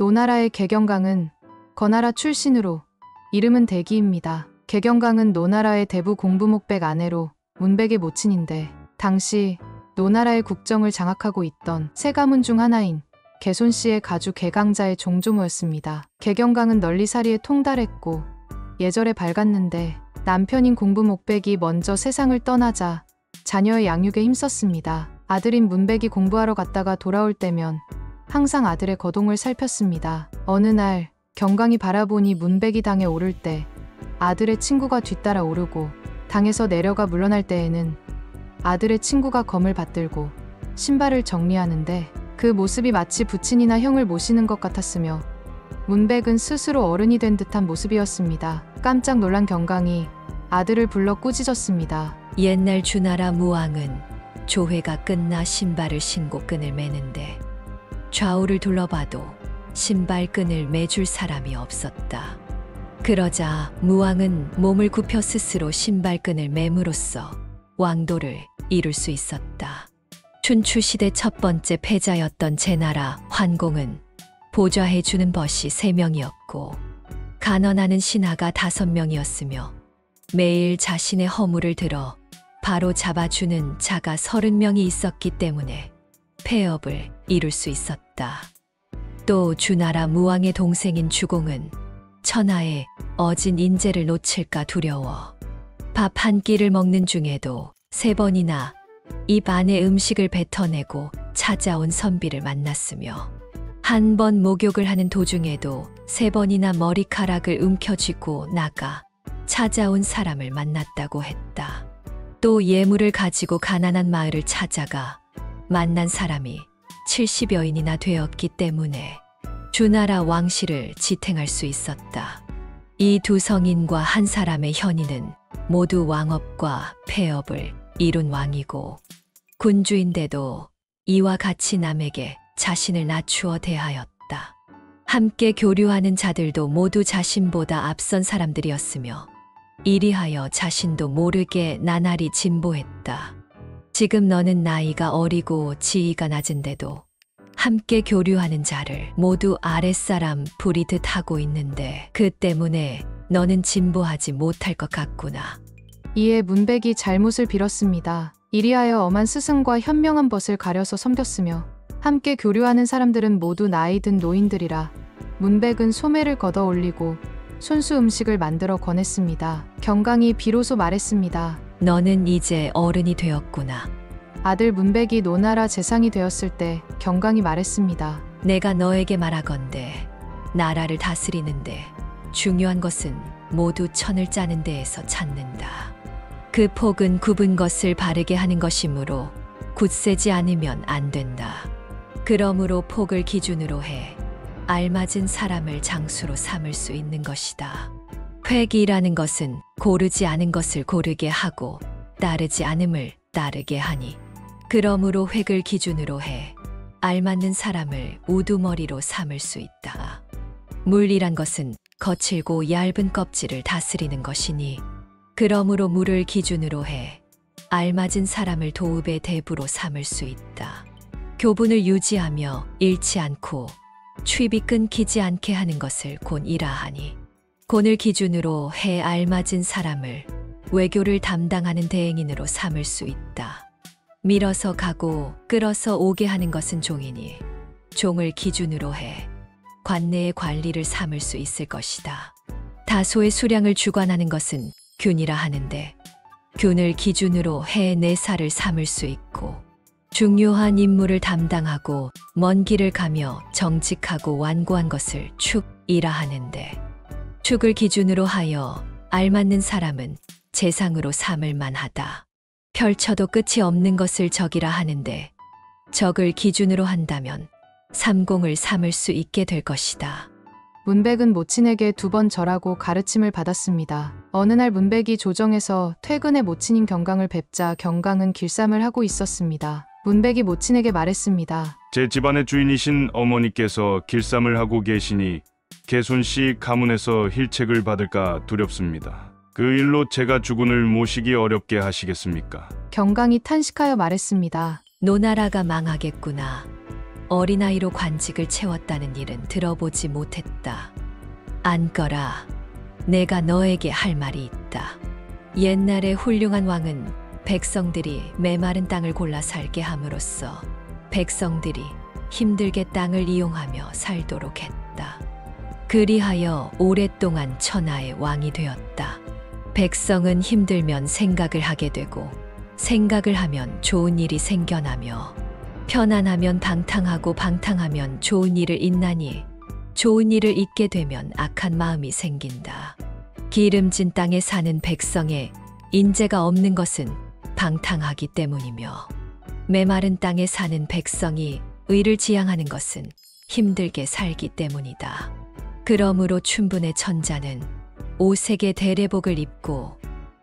노나라의 개경강은 거나라 출신으로 이름은 대기입니다. 개경강은 노나라의 대부 공부목백 아내로 문백의 모친인데 당시 노나라의 국정을 장악하고 있던 세 가문 중 하나인 개손씨의 가주 개강자의 종조모였습니다. 개경강은 널리사리에 통달했고 예절에 밝았는데 남편인 공부목백이 먼저 세상을 떠나자 자녀의 양육에 힘썼습니다. 아들인 문백이 공부하러 갔다가 돌아올 때면 항상 아들의 거동을 살폈습니다. 어느 날 경강이 바라보니 문백이 당에 오를 때 아들의 친구가 뒤따라 오르고 당에서 내려가 물러날 때에는 아들의 친구가 검을 받들고 신발을 정리하는데 그 모습이 마치 부친이나 형을 모시는 것 같았으며 문백은 스스로 어른이 된 듯한 모습이었습니다. 깜짝 놀란 경강이 아들을 불러 꾸짖었습니다. 옛날 주나라 무왕은 조회가 끝나 신발을 신고 끈을 매는데 좌우를 둘러봐도 신발끈을 매줄 사람이 없었다. 그러자 무왕은 몸을 굽혀 스스로 신발끈을 매므로써 왕도를 이룰 수 있었다. 춘추시대 첫 번째 패자였던 제나라 환공은 보좌해주는 벗이 3명이었고 간언하는 신하가 5명이었으며 매일 자신의 허물을 들어 바로 잡아주는 자가 30명이 있었기 때문에 폐업을 이룰 수 있었다. 또 주나라 무왕의 동생인 주공은 천하의 어진 인재를 놓칠까 두려워 밥 한 끼를 먹는 중에도 3번이나 입 안에 음식을 뱉어내고 찾아온 선비를 만났으며 한 번 목욕을 하는 도중에도 3번이나 머리카락을 움켜쥐고 나가 찾아온 사람을 만났다고 했다. 또 예물을 가지고 가난한 마을을 찾아가 만난 사람이 70여인이나 되었기 때문에 주나라 왕실을 지탱할 수 있었다. 이 두 성인과 한 사람의 현인은 모두 왕업과 폐업을 이룬 왕이고 군주인데도 이와 같이 남에게 자신을 낮추어 대하였다. 함께 교류하는 자들도 모두 자신보다 앞선 사람들이었으며 이리하여 자신도 모르게 나날이 진보했다. 지금 너는 나이가 어리고 지위가 낮은데도 함께 교류하는 자를 모두 아랫사람 부리듯 하고 있는데 그 때문에 너는 진보하지 못할 것 같구나. 이에 문백이 잘못을 빌었습니다. 이리하여 엄한 스승과 현명한 벗을 가려서 섬겼으며 함께 교류하는 사람들은 모두 나이 든 노인들이라 문백은 소매를 걷어 올리고 손수 음식을 만들어 권했습니다. 경강이 비로소 말했습니다. 너는 이제 어른이 되었구나. 아들 문백이 노나라 재상이 되었을 때 경강이 말했습니다. 내가 너에게 말하건대 나라를 다스리는데 중요한 것은 모두 천을 짜는 데에서 찾는다. 그 폭은 굽은 것을 바르게 하는 것이므로 굳세지 않으면 안 된다. 그러므로 폭을 기준으로 해 알맞은 사람을 장수로 삼을 수 있는 것이다. 획이라는 것은 고르지 않은 것을 고르게 하고 따르지 않음을 따르게 하니 그러므로 획을 기준으로 해 알맞는 사람을 우두머리로 삼을 수 있다. 물이란 것은 거칠고 얇은 껍질을 다스리는 것이니 그러므로 물을 기준으로 해 알맞은 사람을 도읍의 대부로 삼을 수 있다. 교분을 유지하며 잃지 않고 취입이 끊기지 않게 하는 것을 곤이라 하니 곤을 기준으로 해 알맞은 사람을 외교를 담당하는 대행인으로 삼을 수 있다. 밀어서 가고 끌어서 오게 하는 것은 종이니 종을 기준으로 해 관내의 관리를 삼을 수 있을 것이다. 다소의 수량을 주관하는 것은 균이라 하는데 균을 기준으로 해 내사를 삼을 수 있고 중요한 임무를 담당하고 먼 길을 가며 정직하고 완고한 것을 축이라 하는데 축을 기준으로 하여 알맞는 사람은 재상으로 삼을 만하다. 펼쳐도 끝이 없는 것을 적이라 하는데 적을 기준으로 한다면 삼공을 삼을 수 있게 될 것이다. 문백은 모친에게 2번 절하고 가르침을 받았습니다. 어느 날 문백이 조정에서 퇴근해 모친인 경강을 뵙자 경강은 길쌈을 하고 있었습니다. 문백이 모친에게 말했습니다. 제 집안의 주인이신 어머니께서 길쌈을 하고 계시니 개손씨 가문에서 힐책을 받을까 두렵습니다. 그 일로 제가 주군을 모시기 어렵게 하시겠습니까? 경강이 탄식하여 말했습니다. 노나라가 망하겠구나. 어린아이로 관직을 채웠다는 일은 들어보지 못했다. 안거라. 내가 너에게 할 말이 있다. 옛날에 훌륭한 왕은 백성들이 메마른 땅을 골라 살게 함으로써 백성들이 힘들게 땅을 이용하며 살도록 했다. 그리하여 오랫동안 천하의 왕이 되었다. 백성은 힘들면 생각을 하게 되고 생각을 하면 좋은 일이 생겨나며 편안하면 방탕하고 방탕하면 좋은 일을 잇나니 좋은 일을 잇게 되면 악한 마음이 생긴다. 기름진 땅에 사는 백성의 인재가 없는 것은 방탕하기 때문이며 메마른 땅에 사는 백성이 의를 지향하는 것은 힘들게 살기 때문이다. 그러므로 춘분의 천자는 오색의 대례복을 입고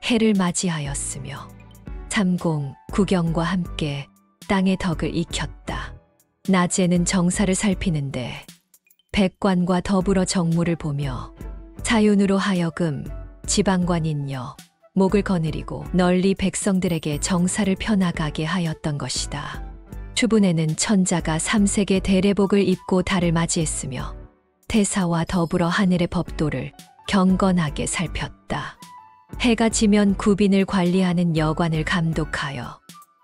해를 맞이하였으며 삼공, 구경과 함께 땅의 덕을 익혔다. 낮에는 정사를 살피는데 백관과 더불어 정무를 보며 사윤으로 하여금 지방관인여 목을 거느리고 널리 백성들에게 정사를 펴나가게 하였던 것이다. 추분에는 천자가 삼색의 대례복을 입고 달을 맞이했으며 태사와 더불어 하늘의 법도를 경건하게 살폈다. 해가 지면 구빈을 관리하는 여관을 감독하여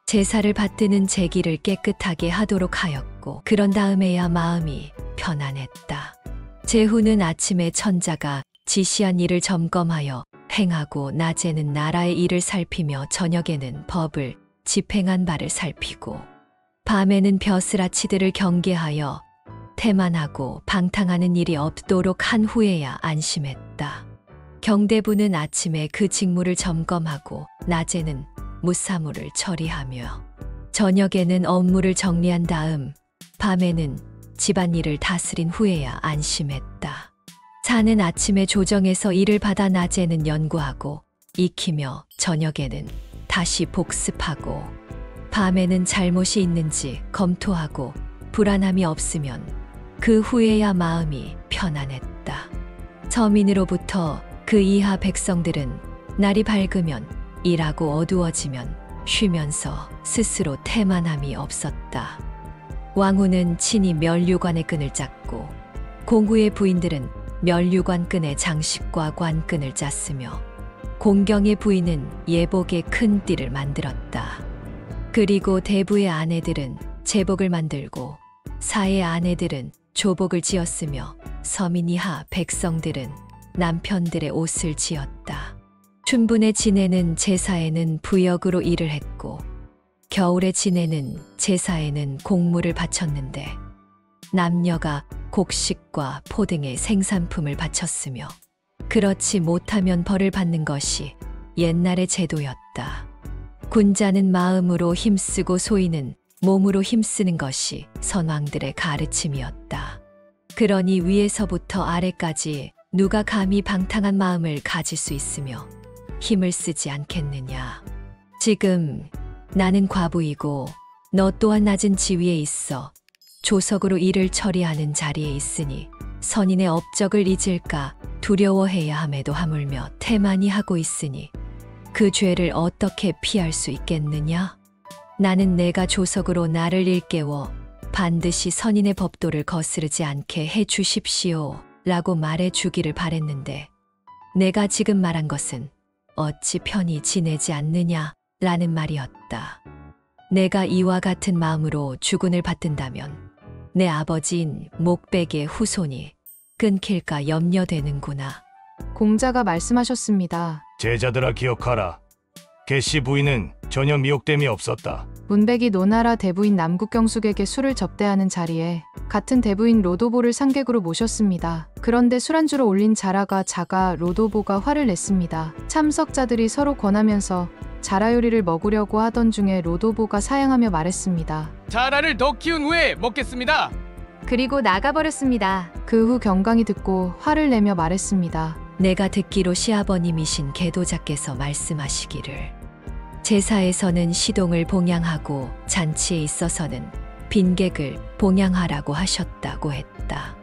제사를 받드는 제기를 깨끗하게 하도록 하였고 그런 다음에야 마음이 편안했다. 제후는 아침에 천자가 지시한 일을 점검하여 행하고 낮에는 나라의 일을 살피며 저녁에는 법을 집행한 바를 살피고 밤에는 벼슬아치들을 경계하여 태만하고 방탕하는 일이 없도록 한 후에야 안심했다. 경대부는 아침에 그 직무를 점검하고 낮에는 무사무를 처리하며 저녁에는 업무를 정리한 다음 밤에는 집안일을 다스린 후에야 안심했다. 자는 아침에 조정해서 일을 받아 낮에는 연구하고 익히며 저녁에는 다시 복습하고 밤에는 잘못이 있는지 검토하고 불안함이 없으면 그 후에야 마음이 편안했다. 서민으로부터 그 이하 백성들은 날이 밝으면 일하고 어두워지면 쉬면서 스스로 태만함이 없었다. 왕후는 친히 멸류관의 끈을 짰고 공후의 부인들은 멸류관 끈에 장식과 관끈을 짰으며 공경의 부인은 예복의 큰 띠를 만들었다. 그리고 대부의 아내들은 제복을 만들고 사의 아내들은 조복을 지었으며 서민 이하 백성들은 남편들의 옷을 지었다. 춘분의 진에는 제사에는 부역으로 일을 했고 겨울의 진에는 제사에는 곡물을 바쳤는데 남녀가 곡식과 포 등의 생산품을 바쳤으며 그렇지 못하면 벌을 받는 것이 옛날의 제도였다. 군자는 마음으로 힘쓰고 소인은 몸으로 힘쓰는 것이 선왕들의 가르침이었다. 그러니 위에서부터 아래까지 누가 감히 방탕한 마음을 가질 수 있으며 힘을 쓰지 않겠느냐. 지금 나는 과부이고 너 또한 낮은 지위에 있어 조석으로 일을 처리하는 자리에 있으니 선인의 업적을 잊을까 두려워해야 함에도 하물며 태만히 하고 있으니 그 죄를 어떻게 피할 수 있겠느냐? 나는 내가 조석으로 나를 일깨워 반드시 선인의 법도를 거스르지 않게 해 주십시오 라고 말해 주기를 바랬는데 내가 지금 말한 것은 어찌 편히 지내지 않느냐 라는 말이었다. 내가 이와 같은 마음으로 주군을 받든다면 내 아버지인 목백의 후손이 끊길까 염려되는구나. 공자가 말씀하셨습니다. 제자들아 기억하라. 개씨 부인은 전혀 미혹됨이 없었다. 문백이 노나라 대부인 남국경숙에게 술을 접대하는 자리에 같은 대부인 로도보를 상객으로 모셨습니다. 그런데 술안주로 올린 자라가 자가 로도보가 화를 냈습니다. 참석자들이 서로 권하면서 자라 요리를 먹으려고 하던 중에 로도보가 사양하며 말했습니다. 자라를 더 키운 후에 먹겠습니다. 그리고 나가버렸습니다. 그 후 경강이 듣고 화를 내며 말했습니다. 내가 듣기로 시아버님이신 계도자께서 말씀하시기를 제사에서는 시동을 봉양하고 잔치에 있어서는 빈객을 봉양하라고 하셨다고 했다.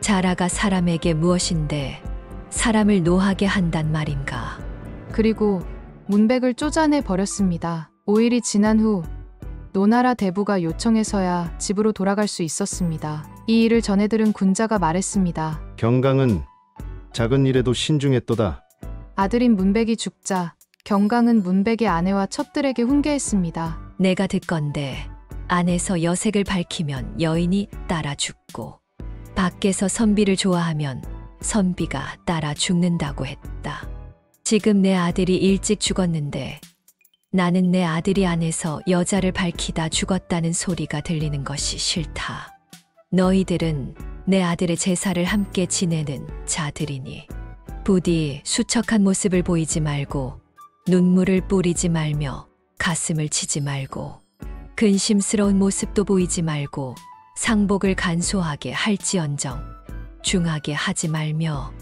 자라가 사람에게 무엇인데 사람을 노하게 한단 말인가. 그리고 문백을 쫓아내 버렸습니다. 5일이 지난 후 노나라 대부가 요청해서야 집으로 돌아갈 수 있었습니다. 이 일을 전해 들은 군자가 말했습니다. 경강은 작은 일에도 신중했도다. 아들인 문백이 죽자 경강은 문백의 아내와 첩들에게 훈계했습니다. 내가 듣건대 안에서 여색을 밝히면 여인이 따라 죽고 밖에서 선비를 좋아하면 선비가 따라 죽는다고 했다. 지금 내 아들이 일찍 죽었는데 나는 내 아들이 안에서 여자를 밝히다 죽었다는 소리가 들리는 것이 싫다. 너희들은 내 아들의 제사를 함께 지내는 자들이니 부디 수척한 모습을 보이지 말고 눈물을 뿌리지 말며 가슴을 치지 말고 근심스러운 모습도 보이지 말고 상복을 간소하게 할지언정 중하게 하지 말며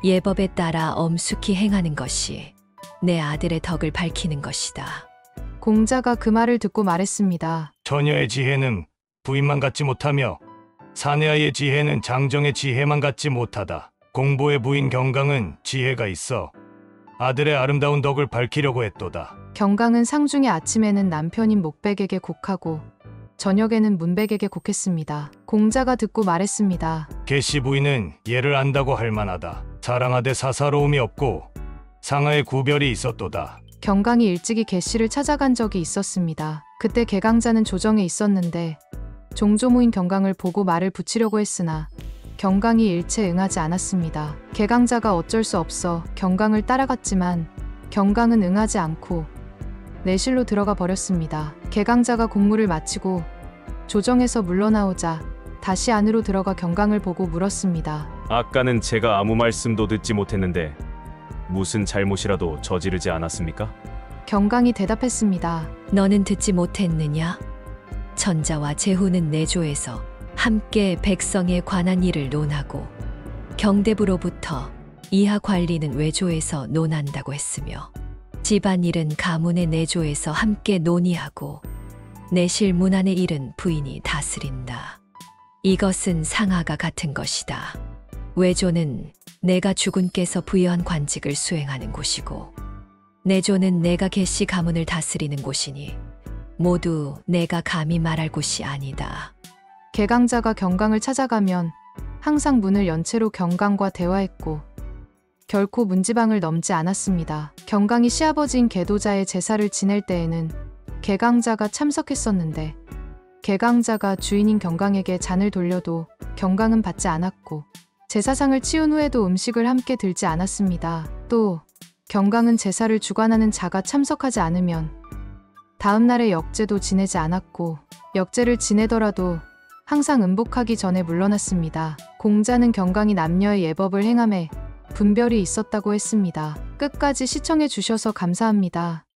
예법에 따라 엄숙히 행하는 것이 내 아들의 덕을 밝히는 것이다. 공자가 그 말을 듣고 말했습니다. 처녀의 지혜는 부인만 갖지 못하며 사내아이의 지혜는 장정의 지혜만 갖지 못하다. 공보의 부인 경강은 지혜가 있어 아들의 아름다운 덕을 밝히려고 했도다. 경강은 상중의 아침에는 남편인 목백에게 곡하고 저녁에는 문백에게 곡했습니다. 공자가 듣고 말했습니다. 계씨 부인은 예를 안다고 할 만하다. 사랑하되 사사로움이 없고 상하의 구별이 있었도다. 경강이 일찍이 계씨를 찾아간 적이 있었습니다. 그때 개강자는 조정에 있었는데 종조무인 경강을 보고 말을 붙이려고 했으나 경강이 일체 응하지 않았습니다. 개강자가 어쩔 수 없어 경강을 따라갔지만 경강은 응하지 않고 내실로 들어가 버렸습니다. 개강자가 공무를 마치고 조정에서 물러나오자 다시 안으로 들어가 경강을 보고 물었습니다. 아까는 제가 아무 말씀도 듣지 못했는데 무슨 잘못이라도 저지르지 않았습니까? 경강이 대답했습니다. 너는 듣지 못했느냐? 천자와 제후는 내조에서 함께 백성에 관한 일을 논하고 경대부로부터 이하 관리는 외조에서 논한다고 했으며 집안일은 가문의 내조에서 함께 논의하고 내실 문안의 일은 부인이 다스린다. 이것은 상하가 같은 것이다. 외조는 내가 주군께서 부여한 관직을 수행하는 곳이고 내조는 내가 계시 가문을 다스리는 곳이니 모두 내가 감히 말할 곳이 아니다. 개강자가 경강을 찾아가면 항상 문을 연 채로 경강과 대화했고 결코 문지방을 넘지 않았습니다. 경강이 시아버지인 개도자의 제사를 지낼 때에는 개강자가 참석했었는데 개강자가 주인인 경강에게 잔을 돌려도 경강은 받지 않았고 제사상을 치운 후에도 음식을 함께 들지 않았습니다. 또 경강은 제사를 주관하는 자가 참석하지 않으면 다음 날의 역제도 지내지 않았고 역제를 지내더라도 항상 음복하기 전에 물러났습니다. 공자는 경강이 남녀의 예법을 행함에 분별이 있었다고 했습니다. 끝까지 시청해 주셔서 감사합니다.